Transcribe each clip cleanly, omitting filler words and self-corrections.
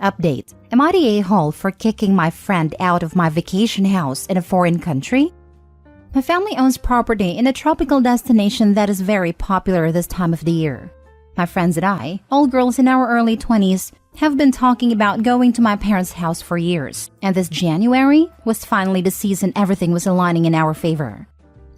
Update. Am I the a-hole for kicking my friend out of my vacation house in a foreign country? My family owns property in a tropical destination that is very popular this time of the year. My friends and I, all girls in our early 20s, have been talking about going to my parents' house for years, and this January was finally the season everything was aligning in our favor.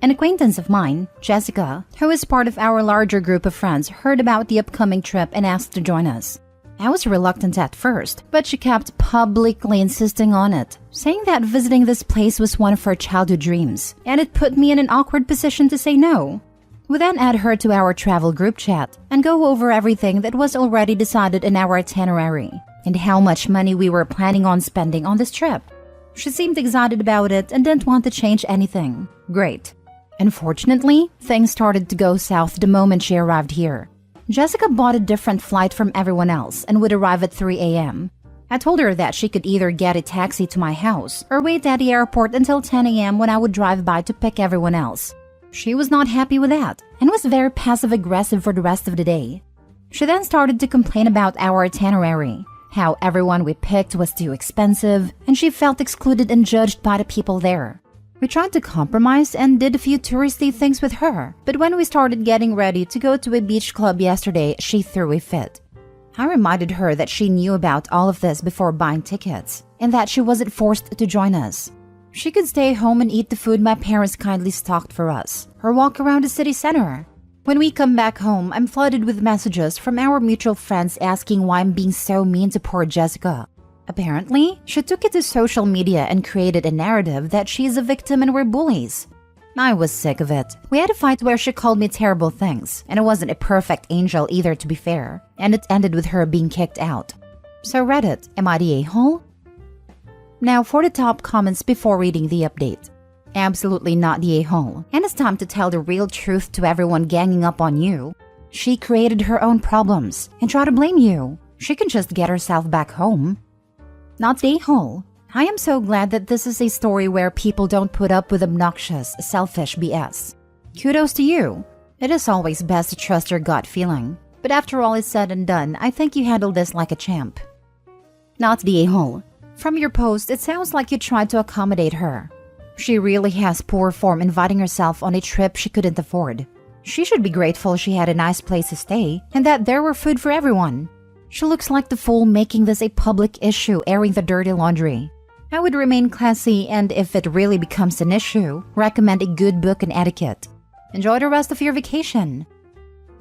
An acquaintance of mine, Jessica, who is part of our larger group of friends, heard about the upcoming trip and asked to join us. I was reluctant at first, but she kept publicly insisting on it, saying that visiting this place was one of her childhood dreams, and it put me in an awkward position to say no. We then add her to our travel group chat and go over everything that was already decided in our itinerary and how much money we were planning on spending on this trip. She seemed excited about it and didn't want to change anything. Great. Unfortunately, things started to go south the moment she arrived here. Jessica bought a different flight from everyone else and would arrive at 3 a.m. I told her that she could either get a taxi to my house or wait at the airport until 10 a.m. when I would drive by to pick everyone else. She was not happy with that and was very passive-aggressive for the rest of the day. She then started to complain about our itinerary, how everyone we picked was too expensive, and she felt excluded and judged by the people there. We tried to compromise and did a few touristy things with her, but when we started getting ready to go to a beach club yesterday, she threw a fit. I reminded her that she knew about all of this before buying tickets, and that she wasn't forced to join us. She could stay home and eat the food my parents kindly stocked for us, or walk around the city center. When we come back home, I'm flooded with messages from our mutual friends asking why I'm being so mean to poor Jessica. Apparently, she took it to social media and created a narrative that she's a victim and we're bullies. I was sick of it. We had a fight where she called me terrible things, and I wasn't a perfect angel either, to be fair, and it ended with her being kicked out. So Reddit, am I the a-hole? Now for the top comments before reading the update. Absolutely not the a-hole, and it's time to tell the real truth to everyone ganging up on you. She created her own problems and try to blame you. She can just get herself back home. Not the a-hole. I am so glad that this is a story where people don't put up with obnoxious, selfish BS. Kudos to you. It is always best to trust your gut feeling, but after all is said and done, I think you handled this like a champ. Not the a-hole. From your post, it sounds like you tried to accommodate her. She really has poor form inviting herself on a trip she couldn't afford. She should be grateful she had a nice place to stay and that there were food for everyone. She looks like the fool making this a public issue, airing the dirty laundry. I would remain classy and, if it really becomes an issue, recommend a good book on etiquette. Enjoy the rest of your vacation.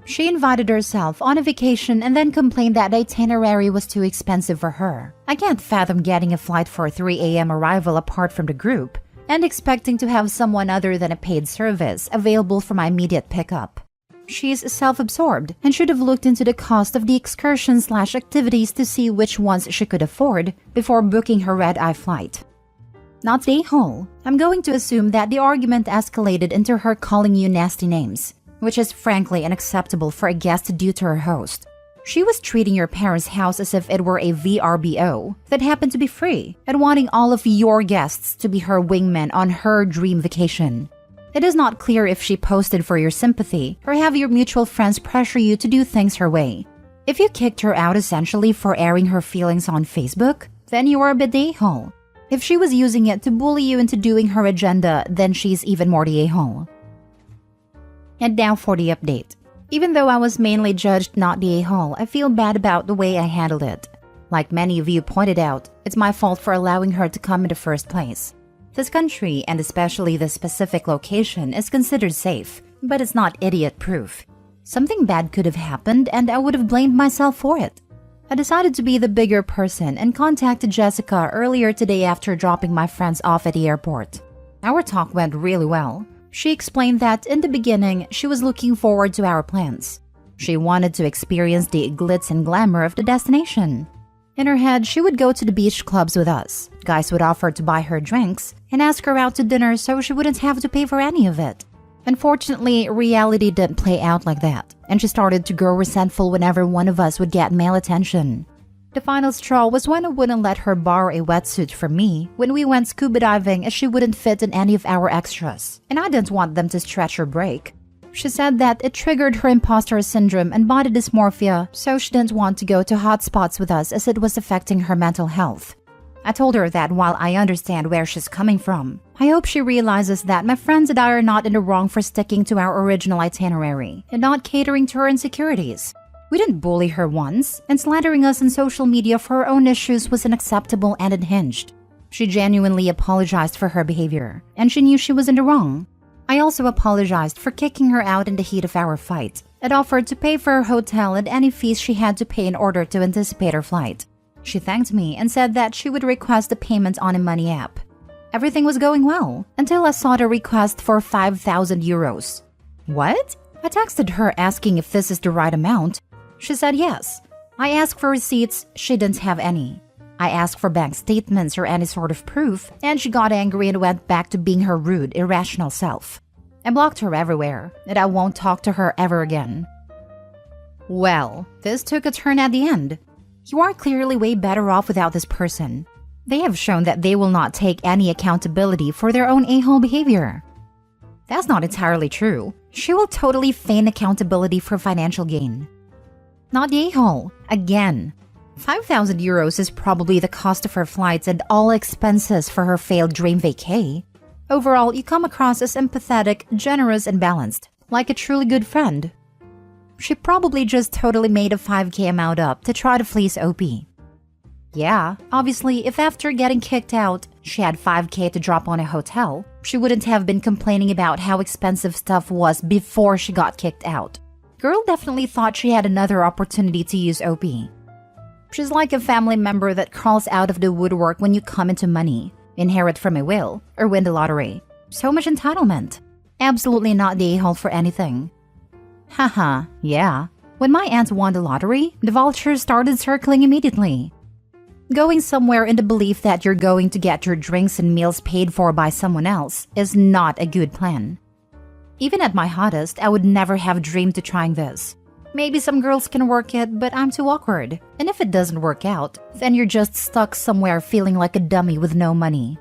She invited herself on a vacation and then complained that the itinerary was too expensive for her. I can't fathom getting a flight for a 3 a.m. arrival apart from the group and expecting to have someone other than a paid service available for my immediate pickup. She's self-absorbed and should have looked into the cost of the excursion/activities to see which ones she could afford before booking her red-eye flight. Not the a-hole. I'm going to assume that the argument escalated into her calling you nasty names, which is frankly unacceptable for a guest due to her host. She was treating your parents' house as if it were a VRBO that happened to be free and wanting all of your guests to be her wingmen on her dream vacation. It is not clear if she posted for your sympathy or have your mutual friends pressure you to do things her way. If you kicked her out essentially for airing her feelings on Facebook, then you are a bit the a-hole. If she was using it to bully you into doing her agenda, then she's even more the a-hole. And now for the update. Even though I was mainly judged not the a-hole, I feel bad about the way I handled it. Like many of you pointed out, it's my fault for allowing her to come in the first place. This country, and especially this specific location, is considered safe, but it's not idiot-proof. Something bad could have happened and I would have blamed myself for it. I decided to be the bigger person and contacted Jessica earlier today after dropping my friends off at the airport. Our talk went really well. She explained that in the beginning, she was looking forward to our plans. She wanted to experience the glitz and glamour of the destination. In her head, she would go to the beach clubs with us. Guys would offer to buy her drinks and ask her out to dinner so she wouldn't have to pay for any of it. Unfortunately, reality didn't play out like that, and she started to grow resentful whenever one of us would get male attention. The final straw was when I wouldn't let her borrow a wetsuit from me when we went scuba diving as she wouldn't fit in any of our extras, and I didn't want them to stretch or break. She said that it triggered her imposter syndrome and body dysmorphia, so she didn't want to go to hotspots with us as it was affecting her mental health. I told her that while I understand where she's coming from, I hope she realizes that my friends and I are not in the wrong for sticking to our original itinerary and not catering to her insecurities. We didn't bully her once, and slandering us on social media for her own issues was unacceptable and unhinged. She genuinely apologized for her behavior, and she knew she was in the wrong. I also apologized for kicking her out in the heat of our fight and offered to pay for her hotel and any fees she had to pay in order to anticipate her flight. She thanked me and said that she would request the payment on a money app. Everything was going well until I saw the request for 5,000 euros. What? I texted her asking if this is the right amount. She said yes. I asked for receipts, she didn't have any. I asked for bank statements or any sort of proof, and she got angry and went back to being her rude, irrational self. I blocked her everywhere, and I won't talk to her ever again. Well, this took a turn at the end. You are clearly way better off without this person. They have shown that they will not take any accountability for their own a-hole behavior. That's not entirely true. She will totally feign accountability for financial gain. Not the a-hole. Again. 5,000 euros is probably the cost of her flights and all expenses for her failed dream vacay. Overall, you come across as empathetic, generous, and balanced, like a truly good friend. She probably just totally made a 5k amount up to try to fleece OP. Yeah, obviously, if after getting kicked out, she had 5k to drop on a hotel, she wouldn't have been complaining about how expensive stuff was before she got kicked out. Girl definitely thought she had another opportunity to use OP. She's like a family member that crawls out of the woodwork when you come into money, inherit from a will, or win the lottery. So much entitlement. Absolutely not the a-hole for anything. Haha, yeah. When my aunt won the lottery, the vultures started circling immediately. Going somewhere in the belief that you're going to get your drinks and meals paid for by someone else is not a good plan. Even at my hottest, I would never have dreamed of trying this. Maybe some girls can work it, but I'm too awkward. And if it doesn't work out, then you're just stuck somewhere feeling like a dummy with no money.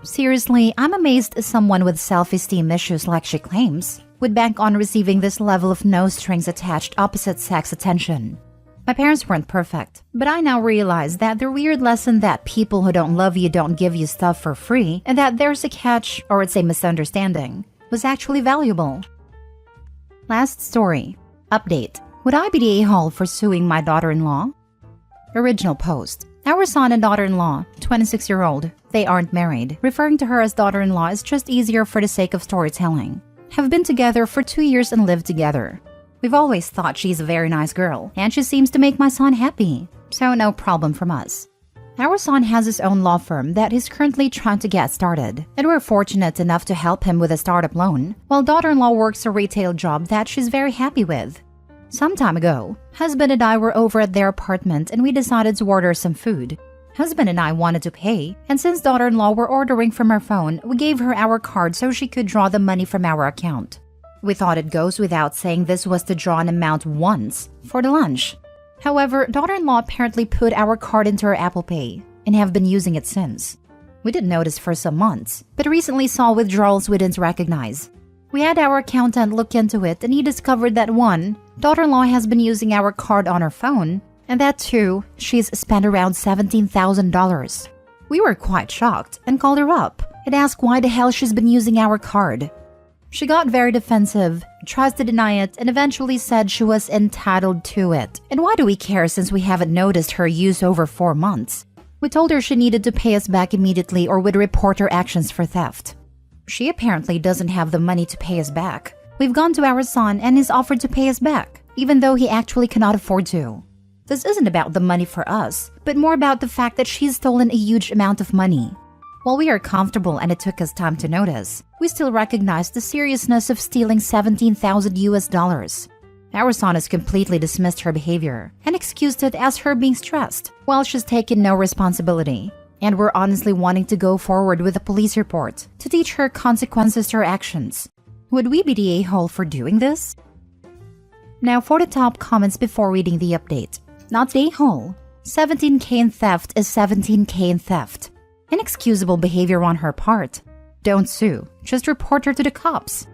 Seriously, I'm amazed someone with self-esteem issues like she claims would bank on receiving this level of no-strings-attached opposite-sex attention. My parents weren't perfect, but I now realize that the weird lesson that people who don't love you don't give you stuff for free and that there's a catch, or it's a misunderstanding, was actually valuable. Last story. Update. Would I be the a-hole for suing my daughter-in-law? Original post. Our son and daughter-in-law, 26-year-old, they aren't married. Referring to her as daughter-in-law is just easier for the sake of storytelling. Have been together for 2 years and lived together. We've always thought she's a very nice girl, and she seems to make my son happy, so no problem from us. Our son has his own law firm that he's currently trying to get started, and we're fortunate enough to help him with a startup loan, while daughter-in-law works a retail job that she's very happy with. Some time ago, husband and I were over at their apartment and we decided to order some food. Husband and I wanted to pay, and since daughter-in-law were ordering from her phone, we gave her our card so she could draw the money from our account. We thought it goes without saying this was to draw an amount once, for the lunch. However, daughter-in-law apparently put our card into her Apple Pay, and have been using it since. We didn't notice for some months, but recently saw withdrawals we didn't recognize. We had our accountant look into it and he discovered that 1, daughter-in-law has been using our card on her phone, and that 2, she's spent around $17,000. We were quite shocked and called her up and asked why the hell she's been using our card. She got very defensive, tries to deny it, and eventually said she was entitled to it. And why do we care since we haven't noticed her use over 4 months? We told her she needed to pay us back immediately or would report her actions for theft. She apparently doesn't have the money to pay us back. We've gone to our son and he's offered to pay us back, even though he actually cannot afford to. This isn't about the money for us, but more about the fact that she's stolen a huge amount of money. While we are comfortable and it took us time to notice, we still recognize the seriousness of stealing $17,000. Our son has completely dismissed her behavior and excused it as her being stressed, while she's taken no responsibility. And we're honestly wanting to go forward with a police report to teach her consequences to her actions. Would we be the a-hole for doing this? Now for the top comments before reading the update. Not the a-hole. 17k in theft is 17k in theft. Inexcusable behavior on her part. Don't sue. Just report her to the cops.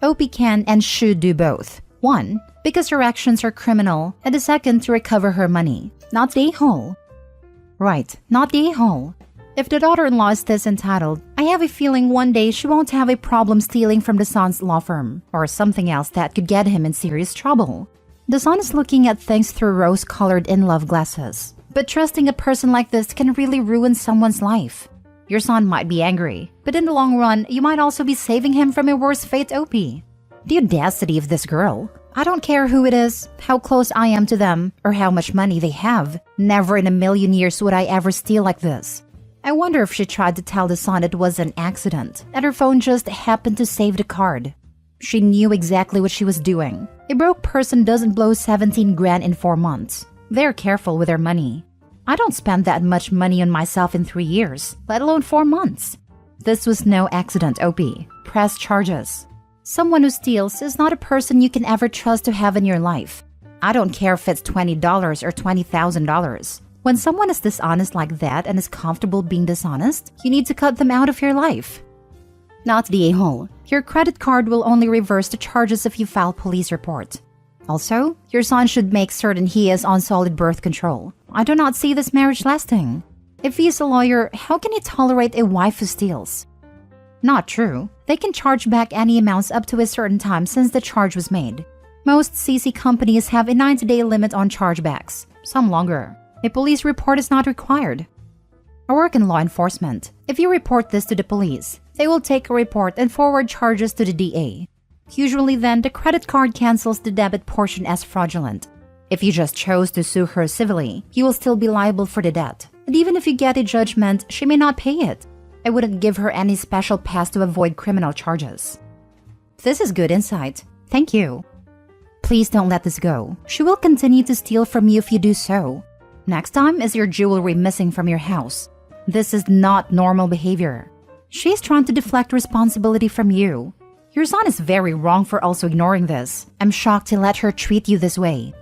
OP can and should do both. One, because her actions are criminal, and the second, to recover her money, not the a-hole. Right, not the a-hole. If the daughter-in-law is this entitled, I have a feeling one day she won't have a problem stealing from the son's law firm, or something else that could get him in serious trouble. The son is looking at things through rose-colored in-love glasses. But trusting a person like this can really ruin someone's life. Your son might be angry, but in the long run, you might also be saving him from a worse fate, OP. The audacity of this girl. I don't care who it is, how close I am to them, or how much money they have. Never in a million years would I ever steal like this. I wonder if she tried to tell the son it was an accident, and her phone just happened to save the card. She knew exactly what she was doing. A broke person doesn't blow 17 grand in 4 months. They're careful with their money. I don't spend that much money on myself in 3 years, let alone 4 months. This was no accident, OP. Press charges. Someone who steals is not a person you can ever trust to have in your life. I don't care if it's $20 or $20,000. When someone is dishonest like that and is comfortable being dishonest, you need to cut them out of your life. Not the a-hole. Your credit card will only reverse the charges if you file police report. Also, your son should make certain he is on solid birth control. I do not see this marriage lasting. If he is a lawyer, how can he tolerate a wife who steals? Not true. They can charge back any amounts up to a certain time since the charge was made. Most CC companies have a 90-day limit on chargebacks, some longer. A police report is not required. I work in law enforcement. If you report this to the police, they will take a report and forward charges to the DA. Usually then, the credit card cancels the debit portion as fraudulent. If you just chose to sue her civilly, you will still be liable for the debt. And even if you get a judgment, she may not pay it. I wouldn't give her any special pass to avoid criminal charges. This is good insight. Thank you. Please don't let this go. She will continue to steal from you if you do so. Next time is your jewelry missing from your house. This is not normal behavior. She's trying to deflect responsibility from you. Your son is very wrong for also ignoring this. I'm shocked to let her treat you this way.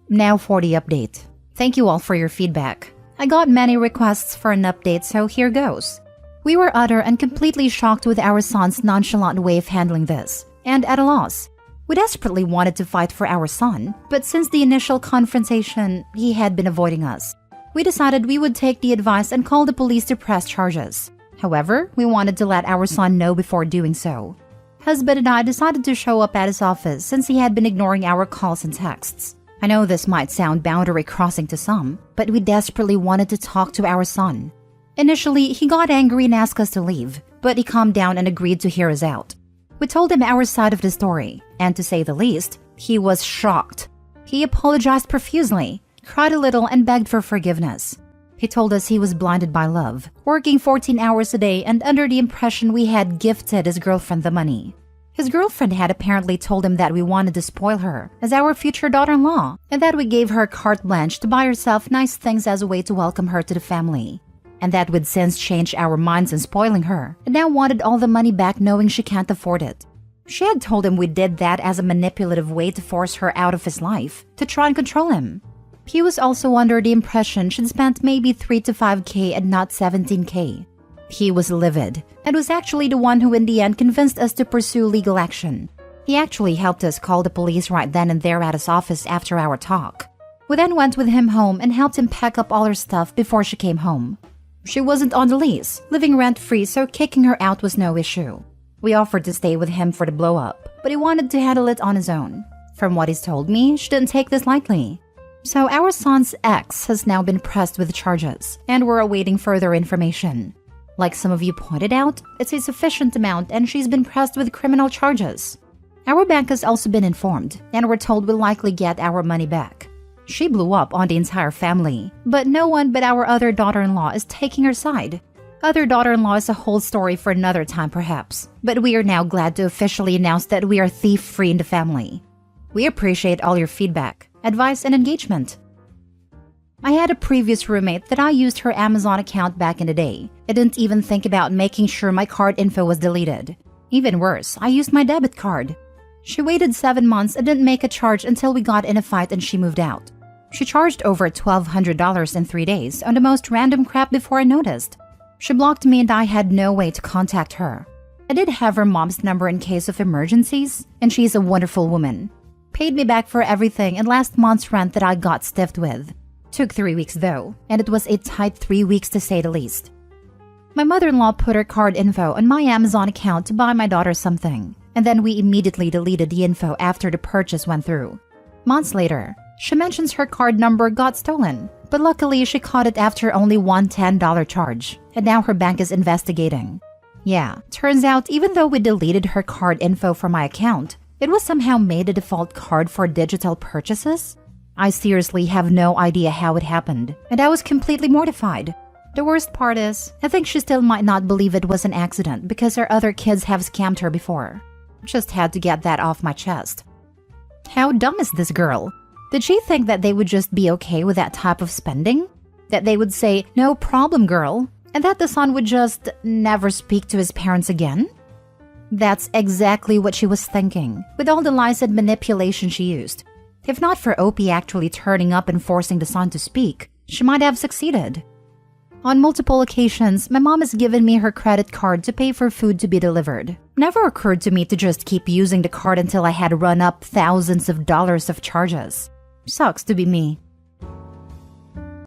Now for the update. Thank you all for your feedback. I got many requests for an update, so here goes. We were utter and completely shocked with our son's nonchalant way of handling this, and at a loss. We desperately wanted to fight for our son, but since the initial confrontation, he had been avoiding us. We decided we would take the advice and call the police to press charges. However, we wanted to let our son know before doing so. Husband and I decided to show up at his office since he had been ignoring our calls and texts. I know this might sound boundary crossing to some, but we desperately wanted to talk to our son. Initially, he got angry and asked us to leave, but he calmed down and agreed to hear us out. We told him our side of the story, and to say the least, he was shocked. He apologized profusely, cried a little, and begged for forgiveness. He told us he was blinded by love, working 14 hours a day and under the impression we had gifted his girlfriend the money. His girlfriend had apparently told him that we wanted to spoil her as our future daughter-in-law, and that we gave her carte blanche to buy herself nice things as a way to welcome her to the family. And that we'd since changed our minds in spoiling her, and now wanted all the money back knowing she can't afford it. She had told him we did that as a manipulative way to force her out of his life, to try and control him. He was also under the impression she'd spent maybe 3 to 5K and not 17K. He was livid, and was actually the one who in the end convinced us to pursue legal action. He actually helped us call the police right then and there at his office after our talk. We then went with him home and helped him pack up all her stuff before she came home. She wasn't on the lease, living rent-free, so kicking her out was no issue. We offered to stay with him for the blow-up, but he wanted to handle it on his own. From what he's told me, she didn't take this lightly. So our son's ex has now been pressed with charges, and we're awaiting further information. Like some of you pointed out, it's a sufficient amount and she's been pressed with criminal charges. Our bank has also been informed, and we're told we'll likely get our money back. She blew up on the entire family, but no one but our other daughter-in-law is taking her side. Other daughter-in-law is a whole story for another time perhaps, but we are now glad to officially announce that we are thief-free in the family. We appreciate all your feedback, advice, and engagement. I had a previous roommate that I used her Amazon account back in the day. I didn't even think about making sure my card info was deleted. Even worse, I used my debit card. She waited 7 months and didn't make a charge until we got in a fight and she moved out. She charged over $1,200 in 3 days on the most random crap before I noticed. She blocked me and I had no way to contact her. I did have her mom's number in case of emergencies, and she's a wonderful woman. Paid me back for everything and last month's rent that I got stiffed with. Took 3 weeks though, and it was a tight 3 weeks to say the least. My mother-in-law put her card info on my Amazon account to buy my daughter something, and then we immediately deleted the info after the purchase went through. Months later, she mentions her card number got stolen, but luckily she caught it after only one $10 charge, and now her bank is investigating. Yeah, turns out even though we deleted her card info from my account, it was somehow made a default card for digital purchases. I seriously have no idea how it happened, and I was completely mortified. The worst part is, I think she still might not believe it was an accident because her other kids have scammed her before. Just had to get that off my chest. How dumb is this girl? Did she think that they would just be okay with that type of spending? That they would say, "No problem, girl," and that the son would just never speak to his parents again? That's exactly what she was thinking, with all the lies and manipulation she used. If not for Opie actually turning up and forcing the son to speak, she might have succeeded. On multiple occasions, my mom has given me her credit card to pay for food to be delivered. Never occurred to me to just keep using the card until I had run up thousands of dollars of charges. Sucks to be me.